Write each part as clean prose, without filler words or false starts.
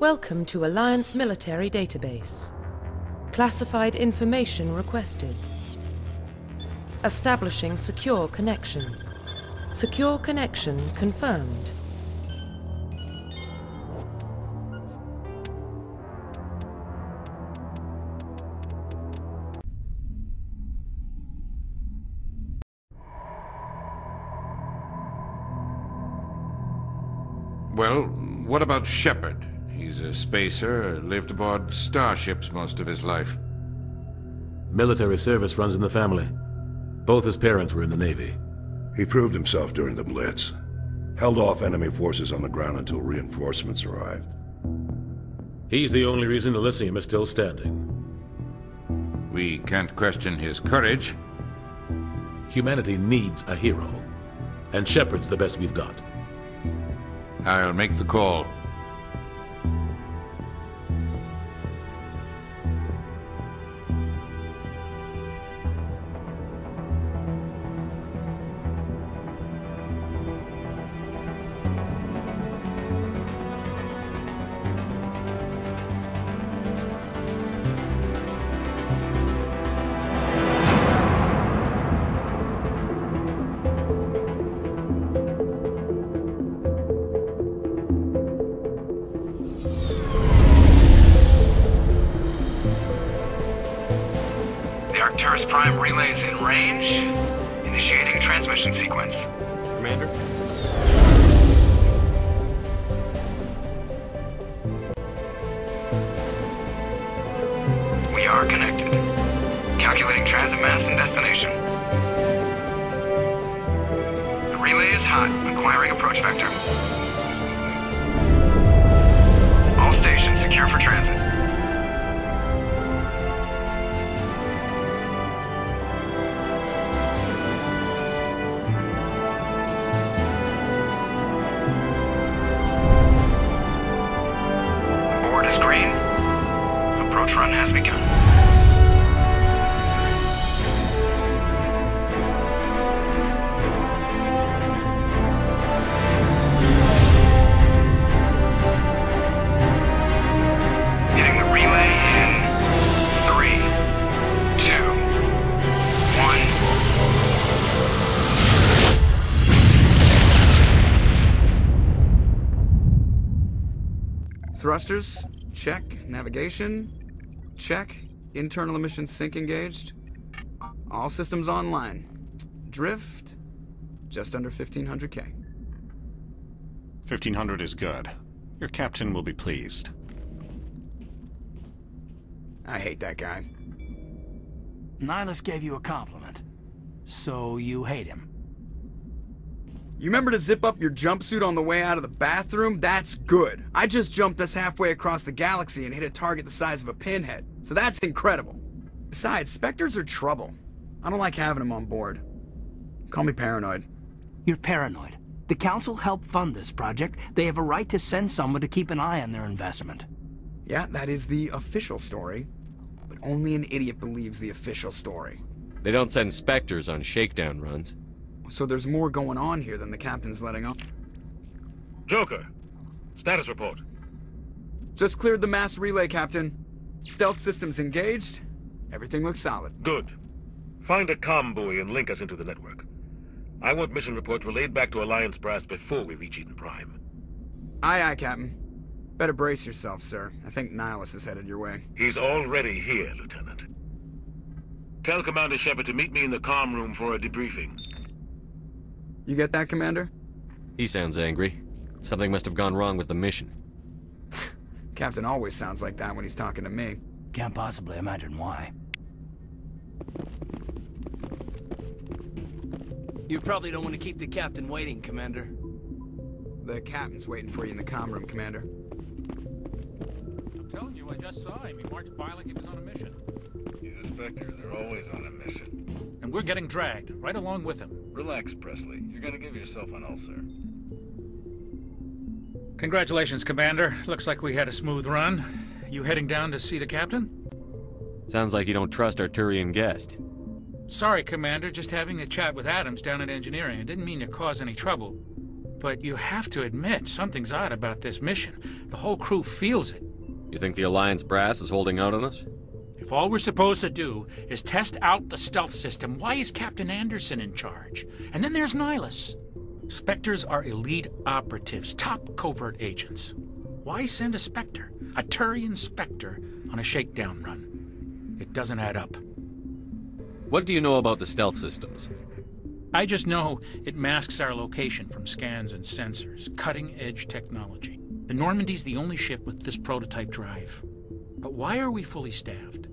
Welcome to Alliance Military Database. Classified information requested. Establishing secure connection. Secure connection confirmed. Well, what about Shepard? He's a spacer, lived aboard starships most of his life. Military service runs in the family. Both his parents were in the Navy. He proved himself during the Blitz. Held off enemy forces on the ground until reinforcements arrived. He's the only reason Elysium is still standing. We can't question his courage. Humanity needs a hero. And Shepard's the best we've got. I'll make the call. Prime relays in range. Initiating transmission sequence. Commander? We are connected. Calculating transit mass and destination. The relay is hot. Acquiring approach vector. All stations secure for transit. Green. Approach run has begun. Hitting the relay in 3, 2, 1. Thrusters. Check. Navigation. Check. Internal emissions sync engaged. All systems online. Drift. Just under 1500K. 1500 is good. Your captain will be pleased. I hate that guy. Nihilus gave you a compliment. So you hate him. You remember to zip up your jumpsuit on the way out of the bathroom? That's good. I just jumped us halfway across the galaxy and hit a target the size of a pinhead. So that's incredible. Besides, Spectres are trouble. I don't like having them on board. Call me paranoid. You're paranoid. The Council helped fund this project. They have a right to send someone to keep an eye on their investment. Yeah, that is the official story. But only an idiot believes the official story. They don't send Spectres on shakedown runs. So there's more going on here than the captain's letting on. Joker, status report. Just cleared the mass relay, Captain. Stealth systems engaged. Everything looks solid. Good. Find a comm buoy and link us into the network. I want mission reports relayed back to Alliance brass before we reach Eden Prime. Aye, aye, Captain. Better brace yourself, sir. I think Nihilus is headed your way. He's already here, Lieutenant. Tell Commander Shepard to meet me in the comm room for a debriefing. You get that, Commander? He sounds angry. Something must have gone wrong with the mission. Captain always sounds like that when he's talking to me. Can't possibly imagine why. You probably don't want to keep the captain waiting, Commander. The captain's waiting for you in the comm room, Commander. I'm telling you, I just saw him. He marched by like he was on a mission. He's a Spectre. They're always on a mission. And we're getting dragged, right along with him. Relax, Presley. You're gonna give yourself an ulcer. Congratulations, Commander. Looks like we had a smooth run. You heading down to see the captain? Sounds like you don't trust our Turian guest. Sorry, Commander. Just having a chat with Adams down at engineering. I didn't mean to cause any trouble. But you have to admit, something's odd about this mission. The whole crew feels it. You think the Alliance brass is holding out on us? If all we're supposed to do is test out the stealth system, why is Captain Anderson in charge? And then there's Nihilus. Spectres are elite operatives, top covert agents. Why send a Spectre, a Turian Spectre, on a shakedown run? It doesn't add up. What do you know about the stealth systems? I just know it masks our location from scans and sensors. Cutting-edge technology. The Normandy's the only ship with this prototype drive. But why are we fully staffed?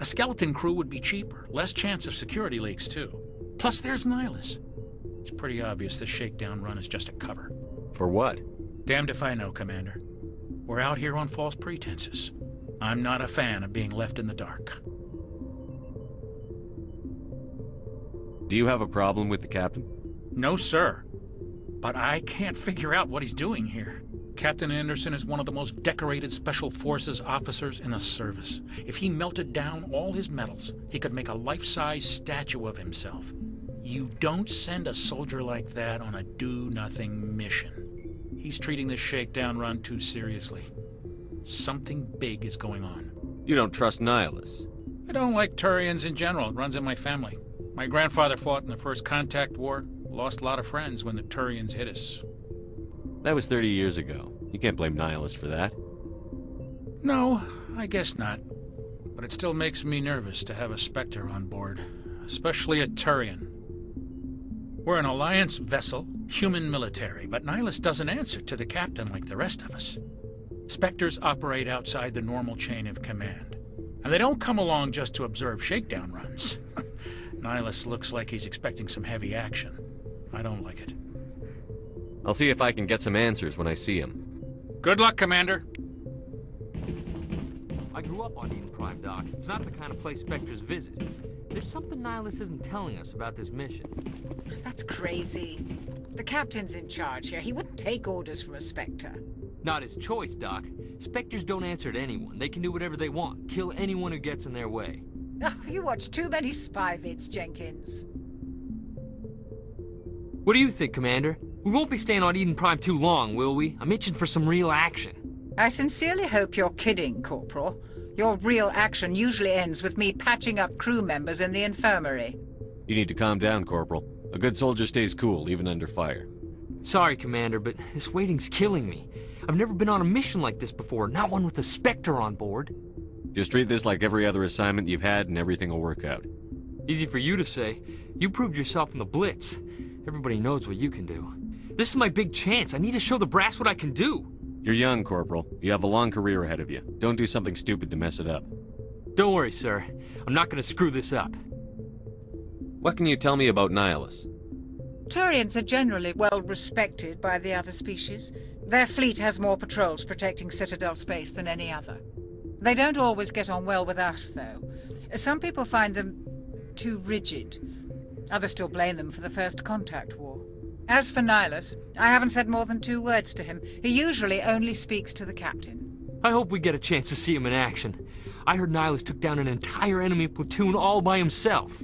A skeleton crew would be cheaper, less chance of security leaks too. Plus there's Nihilus. It's pretty obvious this shakedown run is just a cover. For what? Damned if I know, Commander. We're out here on false pretenses. I'm not a fan of being left in the dark. Do you have a problem with the captain? No, sir. But I can't figure out what he's doing here. Captain Anderson is one of the most decorated Special Forces officers in the service. If he melted down all his medals, he could make a life-size statue of himself. You don't send a soldier like that on a do-nothing mission. He's treating this shakedown run too seriously. Something big is going on. You don't trust Nihilus? I don't like Turians in general. It runs in my family. My grandfather fought in the First Contact War. Lost a lot of friends when the Turians hit us. That was 30 years ago. You can't blame Nihilus for that. No, I guess not. But it still makes me nervous to have a Spectre on board. Especially a Turian. We're an Alliance vessel, human military, but Nihilus doesn't answer to the captain like the rest of us. Spectres operate outside the normal chain of command. And they don't come along just to observe shakedown runs. Nihilus looks like he's expecting some heavy action. I don't like it. I'll see if I can get some answers when I see him. Good luck, Commander. I grew up on Eden Prime, Doc. It's not the kind of place Spectres visit. There's something Nihilus isn't telling us about this mission. That's crazy. The captain's in charge here. He wouldn't take orders from a Spectre. Not his choice, Doc. Spectres don't answer to anyone. They can do whatever they want. Kill anyone who gets in their way. Oh, you watch too many spy vids, Jenkins. What do you think, Commander? We won't be staying on Eden Prime too long, will we? I'm itching for some real action. I sincerely hope you're kidding, Corporal. Your real action usually ends with me patching up crew members in the infirmary. You need to calm down, Corporal. A good soldier stays cool, even under fire. Sorry, Commander, but this waiting's killing me. I've never been on a mission like this before, not one with a Spectre on board. Just treat this like every other assignment you've had and everything will work out. Easy for you to say. You proved yourself in the Blitz. Everybody knows what you can do. This is my big chance. I need to show the brass what I can do. You're young, Corporal. You have a long career ahead of you. Don't do something stupid to mess it up. Don't worry, sir. I'm not going to screw this up. What can you tell me about Nihilus? Turians are generally well respected by the other species. Their fleet has more patrols protecting Citadel space than any other. They don't always get on well with us, though. Some people find them too rigid. Others still blame them for the First Contact War. As for Nihilus, I haven't said more than 2 words to him. He usually only speaks to the captain. I hope we get a chance to see him in action. I heard Nihilus took down an entire enemy platoon all by himself.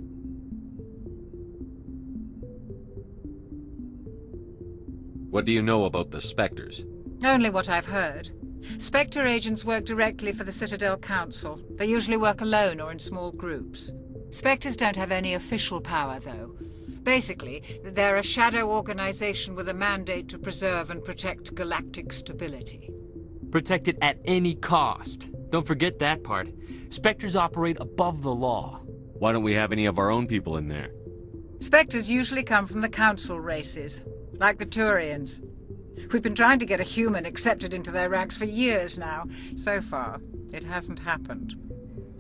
What do you know about the Spectres? Only what I've heard. Spectre agents work directly for the Citadel Council. They usually work alone or in small groups. Spectres don't have any official power, though. Basically, they're a shadow organization with a mandate to preserve and protect galactic stability. Protect it at any cost. Don't forget that part. Spectres operate above the law. Why don't we have any of our own people in there? Spectres usually come from the Council races, like the Turians. We've been trying to get a human accepted into their ranks for years now. So far, it hasn't happened.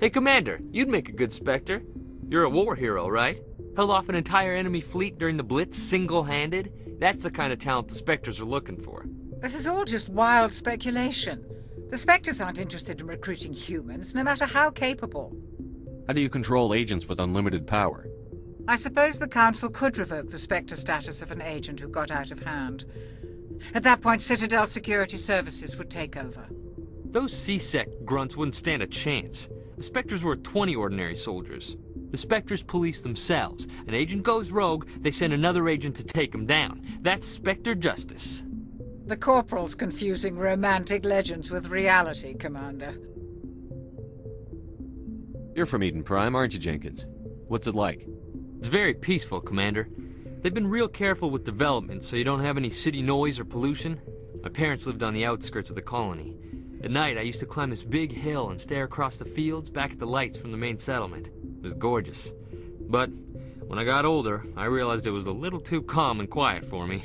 Hey, Commander, you'd make a good Spectre. You're a war hero, right? Held off an entire enemy fleet during the Blitz single-handed? That's the kind of talent the Spectres are looking for. This is all just wild speculation. The Spectres aren't interested in recruiting humans, no matter how capable. How do you control agents with unlimited power? I suppose the Council could revoke the Spectre status of an agent who got out of hand. At that point, Citadel Security Services would take over. Those C-Sec grunts wouldn't stand a chance. The Spectres were 20 ordinary soldiers. The Spectres police themselves. An agent goes rogue, they send another agent to take him down. That's Spectre justice. The Corporal's confusing romantic legends with reality, Commander. You're from Eden Prime, aren't you, Jenkins? What's it like? It's very peaceful, Commander. They've been real careful with development, so you don't have any city noise or pollution. My parents lived on the outskirts of the colony. At night, I used to climb this big hill and stare across the fields back at the lights from the main settlement. It was gorgeous. But when I got older, I realized it was a little too calm and quiet for me.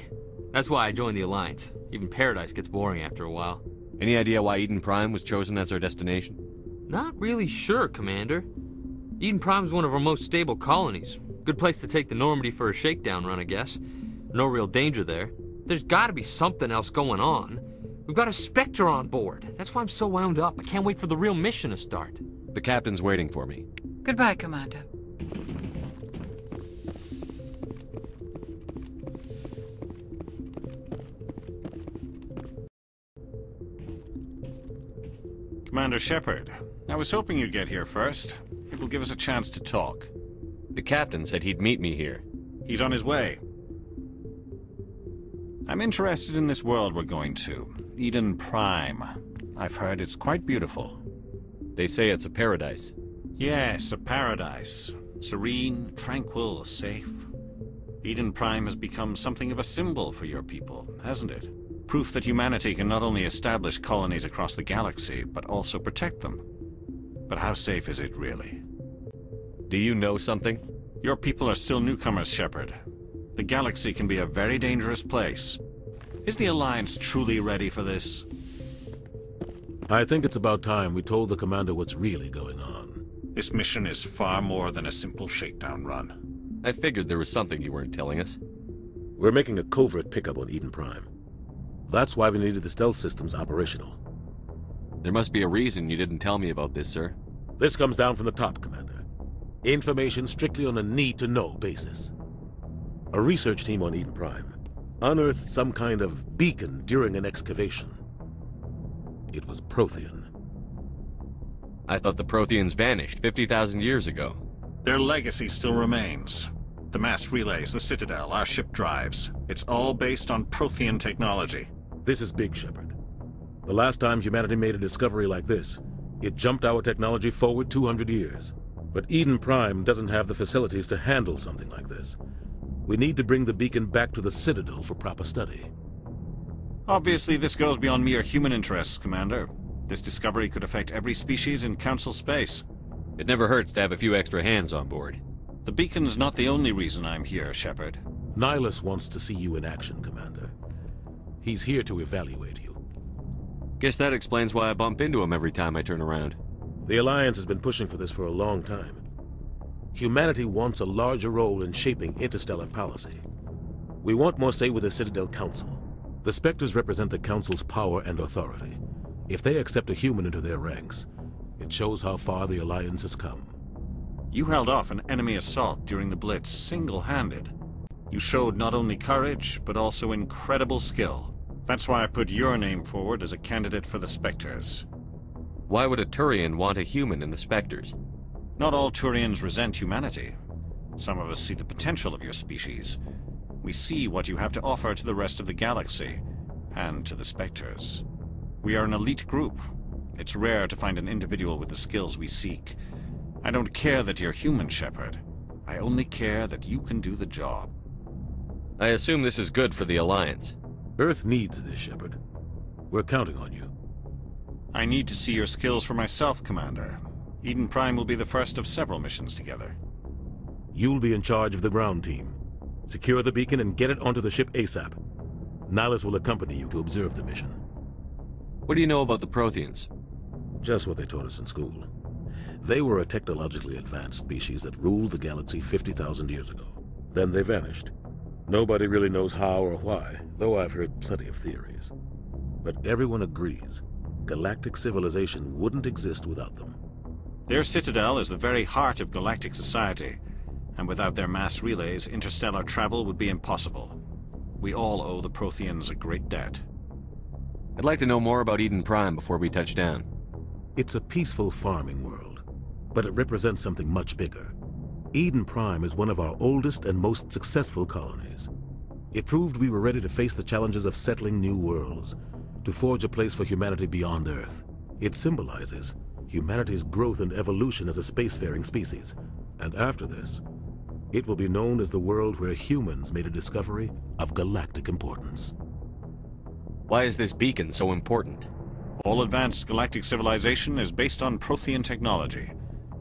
That's why I joined the Alliance. Even Paradise gets boring after a while. Any idea why Eden Prime was chosen as our destination? Not really sure, Commander. Eden Prime's one of our most stable colonies. Good place to take the Normandy for a shakedown run, I guess. No real danger there. There's gotta be something else going on. We've got a Spectre on board. That's why I'm so wound up. I can't wait for the real mission to start. The captain's waiting for me. Goodbye, Commander. Commander Shepard, I was hoping you'd get here first. It will give us a chance to talk. The captain said he'd meet me here. He's on his way. I'm interested in this world we're going to, Eden Prime. I've heard it's quite beautiful. They say it's a paradise. Yes, a paradise. Serene, tranquil, safe. Eden Prime has become something of a symbol for your people, hasn't it? Proof that humanity can not only establish colonies across the galaxy, but also protect them. But how safe is it really? Do you know something? Your people are still newcomers, Shepard. The galaxy can be a very dangerous place. Is the Alliance truly ready for this? I think it's about time we told the commander what's really going on. This mission is far more than a simple shakedown run. I figured there was something you weren't telling us. We're making a covert pickup on Eden Prime. That's why we needed the stealth systems operational. There must be a reason you didn't tell me about this, sir. This comes down from the top, Commander. Information strictly on a need-to-know basis. A research team on Eden Prime unearthed some kind of beacon during an excavation. It was Prothean. I thought the Protheans vanished 50,000 years ago. Their legacy still remains. The mass relays, the Citadel, our ship drives. It's all based on Prothean technology. This is big, Shepard. The last time humanity made a discovery like this, it jumped our technology forward 200 years. But Eden Prime doesn't have the facilities to handle something like this. We need to bring the beacon back to the Citadel for proper study. Obviously, this goes beyond mere human interests, Commander. This discovery could affect every species in Council space. It never hurts to have a few extra hands on board. The beacon's not the only reason I'm here, Shepard. Nihilus wants to see you in action, Commander. He's here to evaluate you. Guess that explains why I bump into him every time I turn around. The Alliance has been pushing for this for a long time. Humanity wants a larger role in shaping interstellar policy. We want more say with the Citadel Council. The Spectres represent the Council's power and authority. If they accept a human into their ranks, it shows how far the Alliance has come. You held off an enemy assault during the Blitz single-handed. You showed not only courage, but also incredible skill. That's why I put your name forward as a candidate for the Spectres. Why would a Turian want a human in the Spectres? Not all Turians resent humanity. Some of us see the potential of your species. We see what you have to offer to the rest of the galaxy, and to the Spectres. We are an elite group. It's rare to find an individual with the skills we seek. I don't care that you're human, Shepard. I only care that you can do the job. I assume this is good for the Alliance. Earth needs this, Shepard. We're counting on you. I need to see your skills for myself, Commander. Eden Prime will be the first of several missions together. You'll be in charge of the ground team. Secure the beacon and get it onto the ship ASAP. Nihilus will accompany you to observe the mission. What do you know about the Protheans? Just what they taught us in school. They were a technologically advanced species that ruled the galaxy 50,000 years ago. Then they vanished. Nobody really knows how or why, though I've heard plenty of theories. But everyone agrees, galactic civilization wouldn't exist without them. Their citadel is the very heart of galactic society, and without their mass relays, interstellar travel would be impossible. We all owe the Protheans a great debt. I'd like to know more about Eden Prime before we touch down. It's a peaceful farming world, but it represents something much bigger. Eden Prime is one of our oldest and most successful colonies. It proved we were ready to face the challenges of settling new worlds, to forge a place for humanity beyond Earth. It symbolizes humanity's growth and evolution as a spacefaring species. And after this, it will be known as the world where humans made a discovery of galactic importance. Why is this beacon so important? All advanced galactic civilization is based on Prothean technology,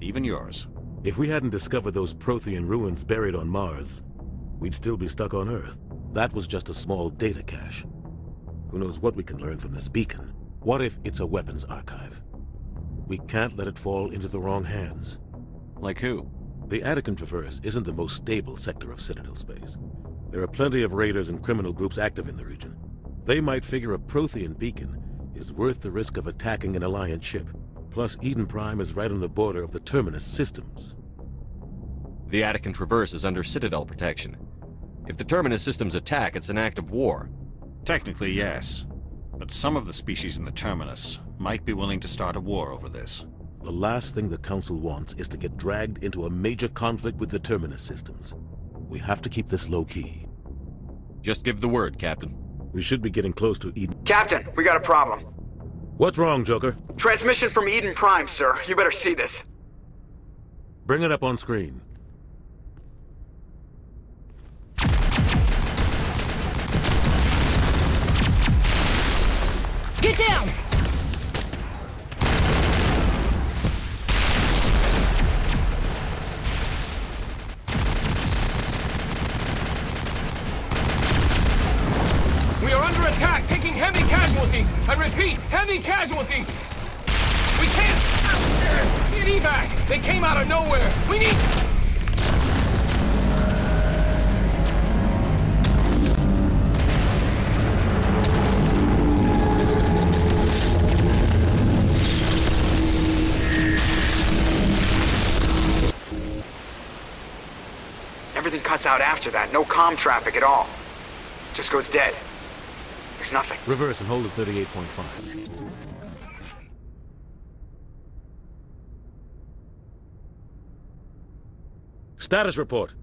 even yours. If we hadn't discovered those Prothean ruins buried on Mars, we'd still be stuck on Earth. That was just a small data cache. Who knows what we can learn from this beacon? What if it's a weapons archive? We can't let it fall into the wrong hands. Like who? The Attican Traverse isn't the most stable sector of Citadel space. There are plenty of raiders and criminal groups active in the region. They might figure a Prothean beacon is worth the risk of attacking an Alliance ship. Plus, Eden Prime is right on the border of the Terminus systems. The Attican Traverse is under Citadel protection. If the Terminus systems attack, it's an act of war. Technically, yes. But some of the species in the Terminus might be willing to start a war over this. The last thing the Council wants is to get dragged into a major conflict with the Terminus systems. We have to keep this low-key. Just give the word, Captain. We should be getting close to Eden. Captain, we got a problem. What's wrong, Joker? Transmission from Eden Prime, sir. You better see this. Bring it up on screen. Get down! We are under attack, taking heavy casualties. I repeat, heavy casualties. We can't get evac. They came out of nowhere. We need... Everything cuts out after that. No comm traffic at all. Just goes dead. There's nothing. Reverse and hold at 38.5. Status report.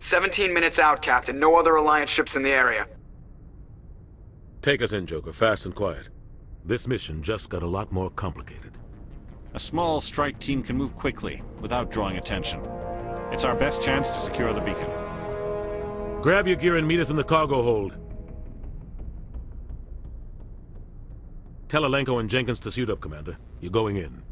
17 minutes out, Captain. No other Alliance ships in the area. Take us in, Joker. Fast and quiet. This mission just got a lot more complicated. A small strike team can move quickly, without drawing attention. It's our best chance to secure the beacon. Grab your gear and meet us in the cargo hold. Tell Alenko and Jenkins to suit up, Commander. You're going in.